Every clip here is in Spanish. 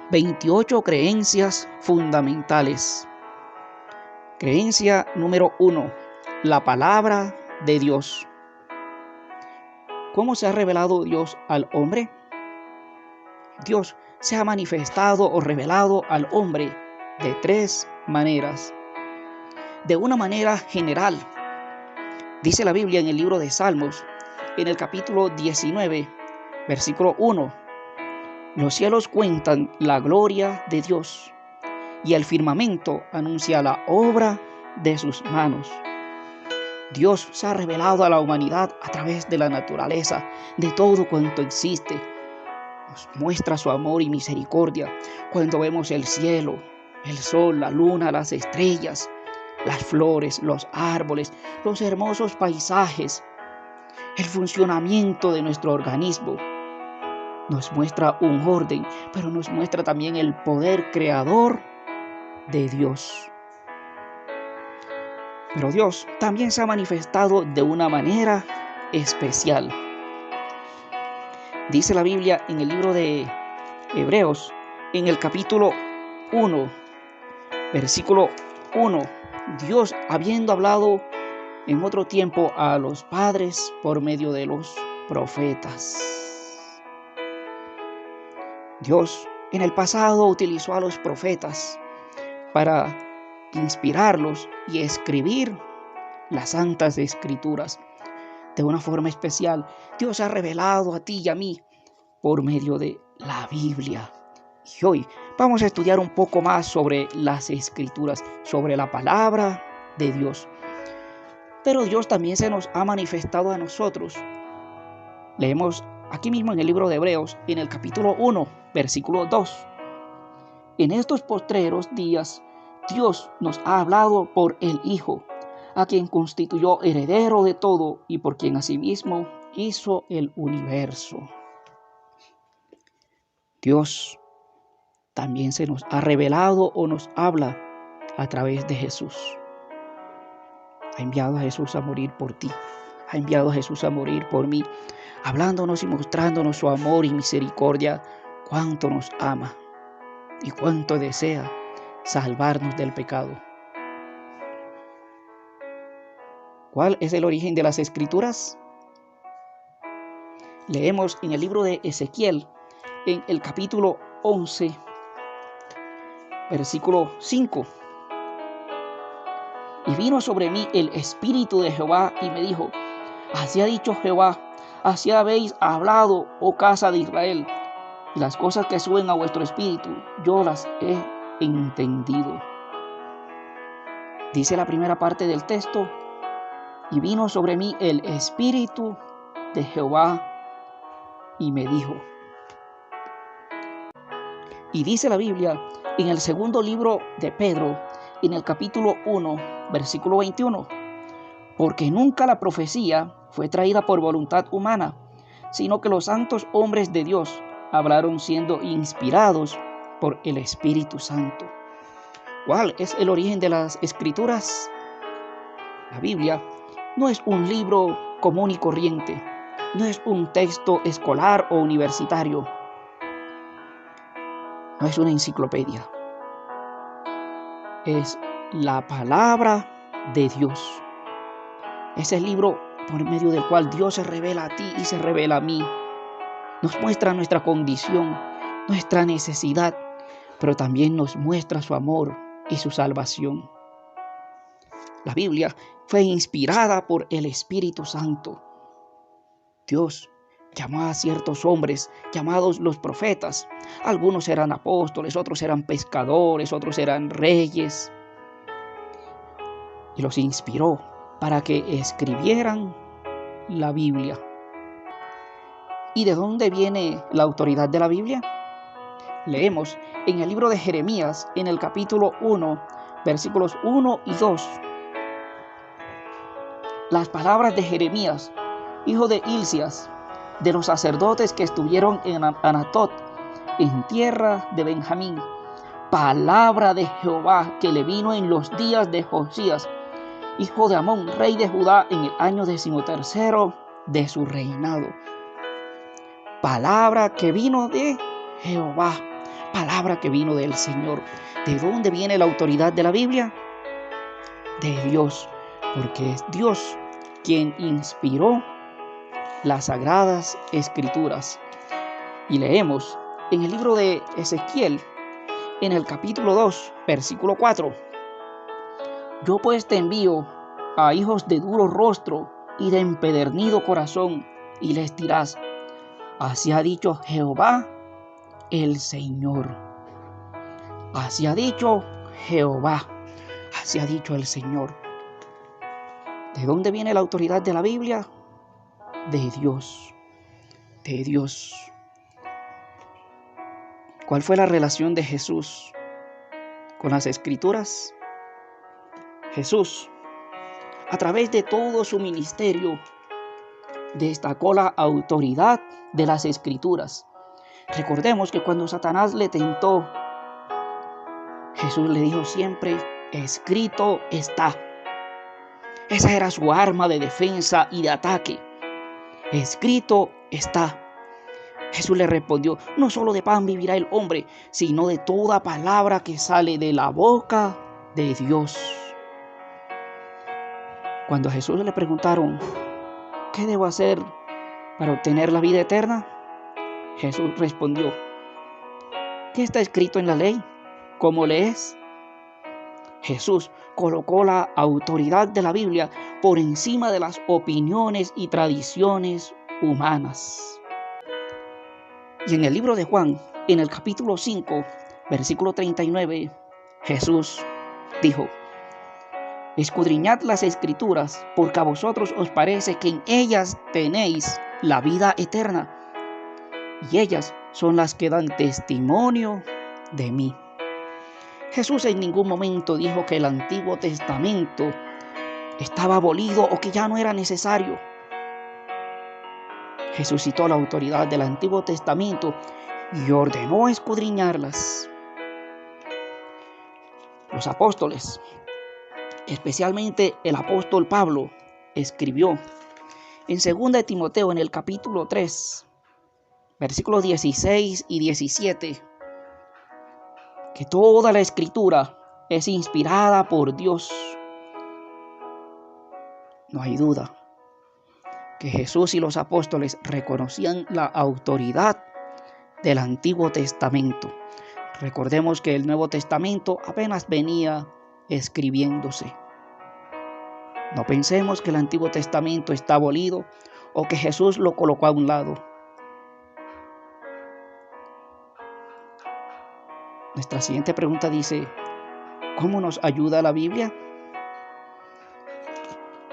28 creencias fundamentales. Creencia número 1. La palabra de Dios. ¿Cómo se ha revelado Dios al hombre? Dios se ha manifestado o revelado al hombre de 3 maneras. De una manera general, dice la Biblia en el libro de Salmos, en el capítulo 19, versículo 1. Los cielos cuentan la gloria de Dios, y el firmamento anuncia la obra de sus manos. Dios se ha revelado a la humanidad a través de la naturaleza, de todo cuanto existe. Nos muestra su amor y misericordia cuando vemos el cielo, el sol, la luna, las estrellas, las flores, los árboles, los hermosos paisajes, el funcionamiento de nuestro organismo. Nos muestra un orden, pero nos muestra también el poder creador de Dios. Pero Dios también se ha manifestado de una manera especial. Dice la Biblia en el libro de Hebreos, en el capítulo 1, versículo 1, Dios habiendo hablado en otro tiempo a los padres por medio de los profetas. Dios en el pasado utilizó a los profetas para inspirarlos y escribir las santas escrituras. De una forma especial, Dios ha revelado a ti y a mí por medio de la Biblia. Y hoy vamos a estudiar un poco más sobre las escrituras, sobre la palabra de Dios. Pero Dios también se nos ha manifestado a nosotros. Leemos aquí mismo en el libro de Hebreos, en el capítulo 1, versículo 2. En estos postreros días, Dios nos ha hablado por el Hijo, a quien constituyó heredero de todo y por quien asimismo hizo el universo. Dios también se nos ha revelado o nos habla a través de Jesús. Ha enviado a Jesús a morir por ti. Ha enviado a Jesús a morir por mí, hablándonos y mostrándonos su amor y misericordia, cuánto nos ama y cuánto desea salvarnos del pecado. ¿Cuál es el origen de las Escrituras? Leemos en el libro de Ezequiel, en el capítulo 11, versículo 5. Y vino sobre mí el Espíritu de Jehová y me dijo: así ha dicho Jehová, así habéis hablado, oh casa de Israel, y las cosas que suben a vuestro espíritu, yo las he entendido. Dice la primera parte del texto: y vino sobre mí el Espíritu de Jehová y me dijo. Y dice la Biblia en el segundo libro de Pedro, en el capítulo 1, versículo 21, porque nunca la profecía fue traída por voluntad humana, sino que los santos hombres de Dios hablaron siendo inspirados por el Espíritu Santo. ¿Cuál es el origen de las Escrituras? La Biblia no es un libro común y corriente, no es un texto escolar o universitario, no es una enciclopedia, es la palabra de Dios. Es el libro por medio del cual Dios se revela a ti y se revela a mí. Nos muestra nuestra condición, nuestra necesidad, pero también nos muestra su amor y su salvación. La Biblia fue inspirada por el Espíritu Santo. Dios llamó a ciertos hombres llamados los profetas. Algunos eran apóstoles, otros eran pescadores, otros eran reyes. Y los inspiró para que escribieran la Biblia. ¿Y de dónde viene la autoridad de la Biblia? Leemos en el libro de Jeremías, en el capítulo 1, versículos 1 y 2. Las palabras de Jeremías, hijo de Hilcías, de los sacerdotes que estuvieron en Anatot, en tierra de Benjamín. Palabra de Jehová que le vino en los días de Josías, hijo de Amón, rey de Judá, en el año 13 de su reinado. Palabra que vino de Jehová. palabra que vino del Señor. ¿De dónde viene la autoridad de la Biblia? De Dios, porque es Dios quien inspiró las sagradas escrituras. Y leemos en el libro de Ezequiel, en el capítulo 2, versículo 4. Yo pues te envío a hijos de duro rostro y de empedernido corazón, y les dirás: así ha dicho Jehová el Señor. Así ha dicho Jehová. Así ha dicho el Señor. ¿De dónde viene la autoridad de la Biblia? De Dios. De Dios. ¿Cuál fue la relación de Jesús con las Escrituras? Jesús, a través de todo su ministerio, destacó la autoridad de las Escrituras. Recordemos que cuando Satanás le tentó, Jesús le dijo siempre: escrito está. Esa era su arma de defensa y de ataque. Escrito está. Jesús le respondió: no solo de pan vivirá el hombre, sino de toda palabra que sale de la boca de Dios. Cuando a Jesús le preguntaron: ¿qué debo hacer para obtener la vida eterna? Jesús respondió: ¿qué está escrito en la ley? ¿Cómo lees? Jesús colocó la autoridad de la Biblia por encima de las opiniones y tradiciones humanas. Y en el libro de Juan, en el capítulo 5, versículo 39, Jesús dijo: escudriñad las Escrituras, porque a vosotros os parece que en ellas tenéis la vida eterna, y ellas son las que dan testimonio de mí. Jesús en ningún momento dijo que el Antiguo Testamento estaba abolido o que ya no era necesario. Jesús citó la autoridad del Antiguo Testamento y ordenó escudriñarlas. Los apóstoles, especialmente el apóstol Pablo, escribió en 2 de Timoteo, en el capítulo 3, versículos 16 y 17, que toda la Escritura es inspirada por Dios. No hay duda que Jesús y los apóstoles reconocían la autoridad del Antiguo Testamento. Recordemos que el Nuevo Testamento apenas venía escribiéndose. No pensemos que el Antiguo Testamento está abolido o que Jesús lo colocó a un lado. Nuestra siguiente pregunta dice: ¿cómo nos ayuda la Biblia?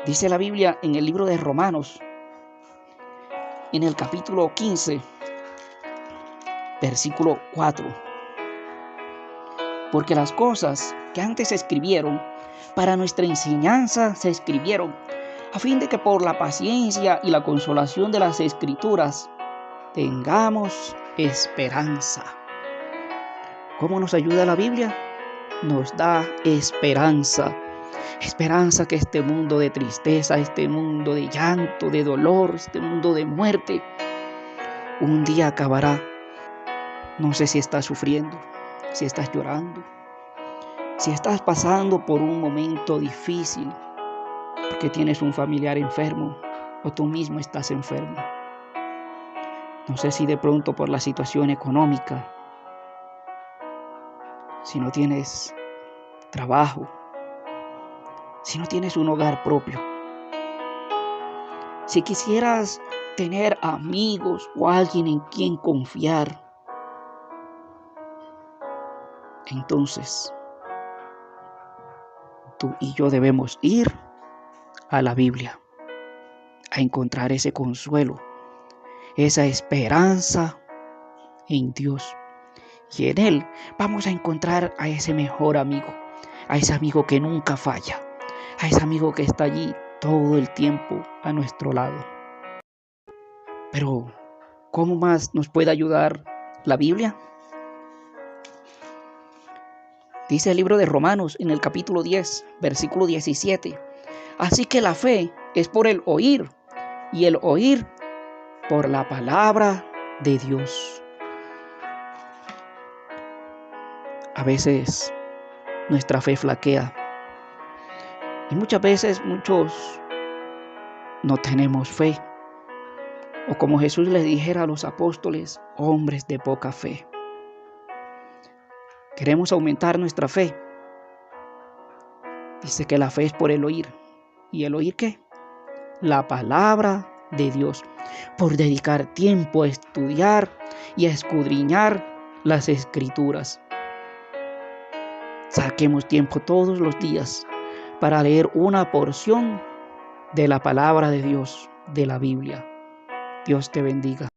Dice la Biblia en el libro de Romanos, en el capítulo 15, versículo 4. Porque las cosas que antes se escribieron para nuestra enseñanza se escribieron, a fin de que por la paciencia y la consolación de las Escrituras tengamos esperanza. ¿Cómo nos ayuda la Biblia? Nos da esperanza. Esperanza que este mundo de tristeza, este mundo de llanto, de dolor, este mundo de muerte, un día acabará. No sé si estás sufriendo, si estás llorando, si estás pasando por un momento difícil, porque tienes un familiar enfermo o tú mismo estás enfermo. No sé si de pronto por la situación económica, si no tienes trabajo, si no tienes un hogar propio. Si quisieras tener amigos o alguien en quien confiar, entonces tú y yo debemos ir a la Biblia a encontrar ese consuelo, esa esperanza en Dios. Y en Él vamos a encontrar a ese mejor amigo, a ese amigo que nunca falla, a ese amigo que está allí todo el tiempo a nuestro lado. Pero, ¿cómo más nos puede ayudar la Biblia? Dice el libro de Romanos en el capítulo 10, versículo 17. Así que la fe es por el oír, y el oír por la palabra de Dios. a veces nuestra fe flaquea. Y muchas veces muchos no tenemos fe. O como Jesús les dijera a los apóstoles, hombres de poca fe. Queremos aumentar nuestra fe. Dice que la fe es por el oír. ¿Y el oír qué? La palabra de Dios. Por dedicar tiempo a estudiar y a escudriñar las Escrituras. Saquemos tiempo todos los días para leer una porción de la palabra de Dios, de la Biblia. Dios te bendiga.